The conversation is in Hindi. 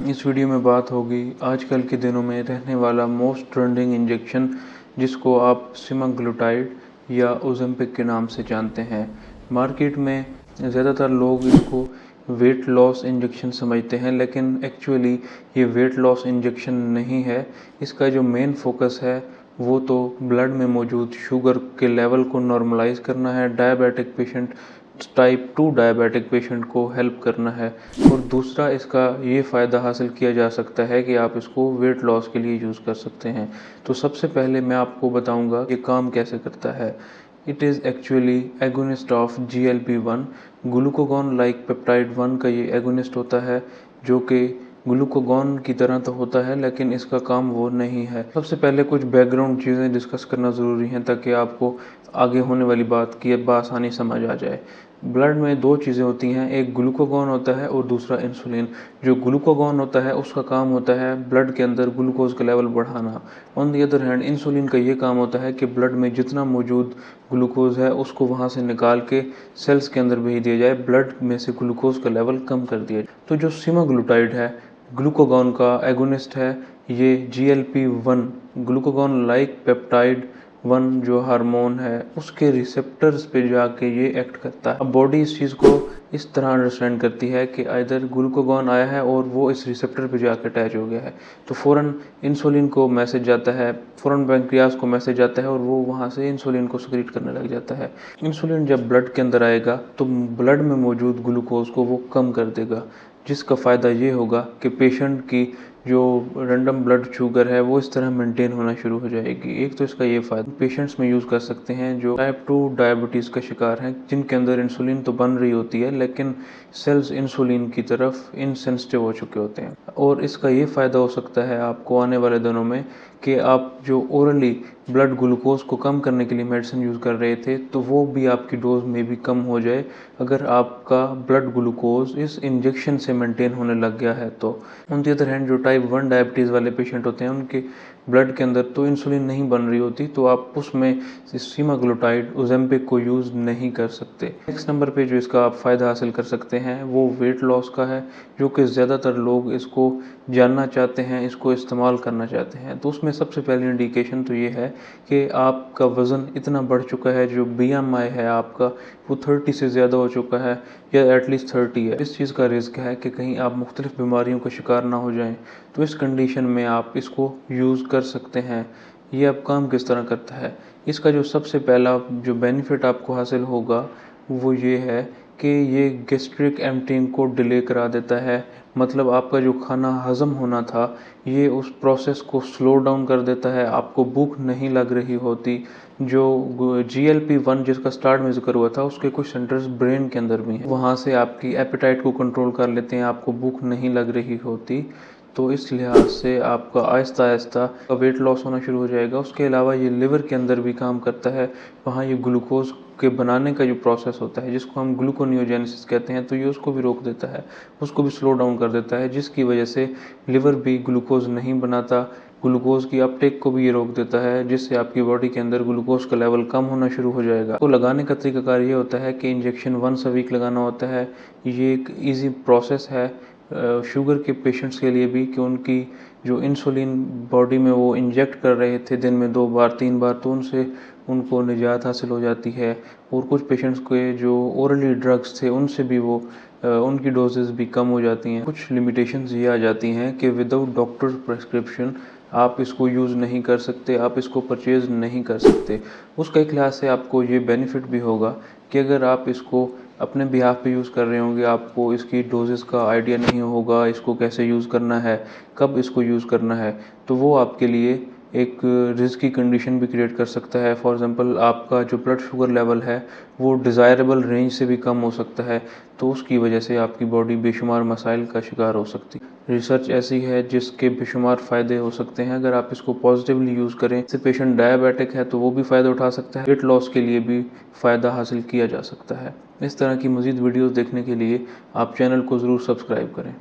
इस वीडियो में बात होगी आजकल के दिनों में रहने वाला मोस्ट ट्रेंडिंग इंजेक्शन, जिसको आप सेमाग्लूटाइड या ओज़ेम्पिक के नाम से जानते हैं। मार्केट में ज़्यादातर लोग इसको वेट लॉस इंजेक्शन समझते हैं, लेकिन एक्चुअली ये वेट लॉस इंजेक्शन नहीं है। इसका जो मेन फोकस है वो तो ब्लड में मौजूद शुगर के लेवल को नॉर्मलाइज करना है, diabetic patient, type 2 diabetic patient को हेल्प करना है। और दूसरा इसका ये फ़ायदा हासिल किया जा सकता है कि आप इसको वेट लॉस के लिए यूज़ कर सकते हैं। तो सबसे पहले मैं आपको बताऊंगा ये काम कैसे करता है। It is actually agonist of GLP-1, glucagon like peptide 1 का ये एगोनिस्ट होता है, जो कि ग्लूकागॉन की तरह तो होता है लेकिन इसका काम वो नहीं है। सबसे पहले कुछ बैकग्राउंड चीज़ें डिस्कस करना ज़रूरी है ताकि आपको आगे होने वाली बात की बआसानी समझ आ जाए। ब्लड में दो चीज़ें होती हैं, एक ग्लूकागॉन होता है और दूसरा इंसुलिन। जो ग्लूकागॉन होता है उसका काम होता है ब्लड के अंदर ग्लूकोज का लेवल बढ़ाना। On the other hand insulin का ये काम होता है कि ब्लड में जितना मौजूद ग्लूकोज है उसको वहाँ से निकाल के सेल्स के अंदर भेज दिया जाए, ब्लड में से ग्लूकोज का लेवल कम कर दिया जाए। तो जो सेमाग्लूटाइड है ग्लूकागॉन का एगोनिस्ट है। ये GLP-1 ग्लूकागॉन लाइक पेप्टाइड 1 जो हार्मोन है उसके रिसेप्टर्स पे जाके ये एक्ट करता है। अब बॉडी इस चीज़ को इस तरह अंडरस्टैंड करती है कि इधर ग्लूकागॉन आया है और वो इस रिसेप्टर पे जाकर अटैच हो गया है, तो फ़ौरन इंसुलिन को मैसेज जाता है, फ़ौरन पैंक्रियास को मैसेज जाता है और वो वहाँ से इंसुलिन को सिक्रीट करने लग जाता है। इंसुलिन जब ब्लड के अंदर आएगा तो ब्लड में मौजूद ग्लूकोज को वो कम कर देगा, जिसका फ़ायदा ये होगा कि पेशेंट की जो रैंडम ब्लड शुगर है वो इस तरह मेंटेन होना शुरू हो जाएगी। एक तो इसका ये फ़ायदा पेशेंट्स में यूज़ कर सकते हैं जो टाइप 2 डायबिटीज़ का शिकार हैं, जिनके अंदर इंसुलिन तो बन रही होती है लेकिन सेल्स इंसुलिन की तरफ इनसेंसिटिव हो चुके होते हैं। और इसका ये फ़ायदा हो सकता है आपको आने वाले दिनों में कि आप जो ओरली ब्लड ग्लूकोज को कम करने के लिए मेडिसिन यूज़ कर रहे थे तो वो भी आपकी डोज में भी कम हो जाए, अगर आपका ब्लड ग्लूकोज इस इंजेक्शन से मेंटेन होने लग गया है तो। ऑन दी अदर हैंड जो टाइप 1 डायबिटीज़ वाले पेशेंट होते हैं उनके ब्लड के अंदर तो इंसुलिन नहीं बन रही होती, तो आप उसमें सेमाग्लूटाइड ओज़ेम्पिक को यूज़ नहीं कर सकते। नेक्स्ट नंबर पे जो इसका आप फ़ायदा हासिल कर सकते हैं वो वेट लॉस का है, जो कि ज़्यादातर लोग इसको जानना चाहते हैं, इसको इस्तेमाल करना चाहते हैं। तो उसमें सबसे पहली इंडिकेशन तो ये है कि आपका वज़न इतना बढ़ चुका है, जो BMI है आपका वो 30 से ज़्यादा हो चुका है या एटलीस्ट 30 है। इस चीज़ का रिस्क है कि कहीं आप मुख्तलिफ बीमारियों का शिकार ना हो जाएं, तो इस कंडीशन में आप इसको यूज़ कर सकते हैं। ये अब काम किस तरह करता है, इसका जो सबसे पहला जो बेनिफिट आपको हासिल होगा वो ये है कि ये गैस्ट्रिक एम्पटिंग को डिले करा देता है। मतलब आपका जो खाना हज़म होना था ये उस प्रोसेस को स्लो डाउन कर देता है, आपको भूख नहीं लग रही होती। जो GLP-1 जिसका स्टार्ट में ज़िक्र हुआ था उसके कुछ सेंटर्स ब्रेन के अंदर भी हैं, वहाँ से आपकी एपेटाइट को कंट्रोल कर लेते हैं, आपको भूख नहीं लग रही होती। तो इस लिहाज से आपका आहिस्ता आहिस्ता वेट लॉस होना शुरू हो जाएगा। उसके अलावा ये लिवर के अंदर भी काम करता है, वहाँ ये ग्लूकोज के बनाने का जो प्रोसेस होता है जिसको हम ग्लूकोनियोजेनेसिस कहते हैं, तो ये उसको भी रोक देता है, उसको भी स्लो डाउन कर देता है, जिसकी वजह से लिवर भी ग्लूकोज नहीं बनाता। ग्लूकोज की अपटेक को भी ये रोक देता है, जिससे आपकी बॉडी के अंदर ग्लूकोज का लेवल कम होना शुरू हो जाएगा। तो लगाने का तरीकाकार ये होता है कि इंजेक्शन 1 वीक लगाना होता है। ये एक ईजी प्रोसेस है शुगर के पेशेंट्स के लिए भी, कि उनकी जो इंसुलिन बॉडी में वो इंजेक्ट कर रहे थे दिन में 2 बार 3 बार, तो उनसे उनको निजात हासिल हो जाती है। और कुछ पेशेंट्स के जो ओरली ड्रग्स थे उनसे भी वो उनकी डोजेस भी कम हो जाती हैं। कुछ लिमिटेशंस ये आ जाती हैं कि विदाउट डॉक्टर प्रेस्क्रिप्शन आप इसको यूज़ नहीं कर सकते, आप इसको परचेज़ नहीं कर सकते। उसका एक लिहाज से आपको ये बेनिफिट भी होगा कि अगर आप इसको अपने बिहाफ पे यूज़ कर रहे होंगे, आपको इसकी डोजेस का आइडिया नहीं होगा, इसको कैसे यूज़ करना है, कब इसको यूज़ करना है, तो वो आपके लिए एक रिस्क की कंडीशन भी क्रिएट कर सकता है। फॉर एग्ज़ाम्पल आपका जो ब्लड शुगर लेवल है वो डिज़ायरेबल रेंज से भी कम हो सकता है, तो उसकी वजह से आपकी बॉडी बेशुमार मसाइल का शिकार हो सकती है। रिसर्च ऐसी है जिसके बेशुमार फ़ायदे हो सकते हैं अगर आप इसको पॉजिटिवली यूज़ करें। जैसे पेशेंट डायबिटिक है तो वो भी फ़ायदा उठा सकता है, वेट लॉस के लिए भी फ़ायदा हासिल किया जा सकता है। इस तरह की मज़ीद वीडियोज़ देखने के लिए आप चैनल को ज़रूर सब्सक्राइब करें।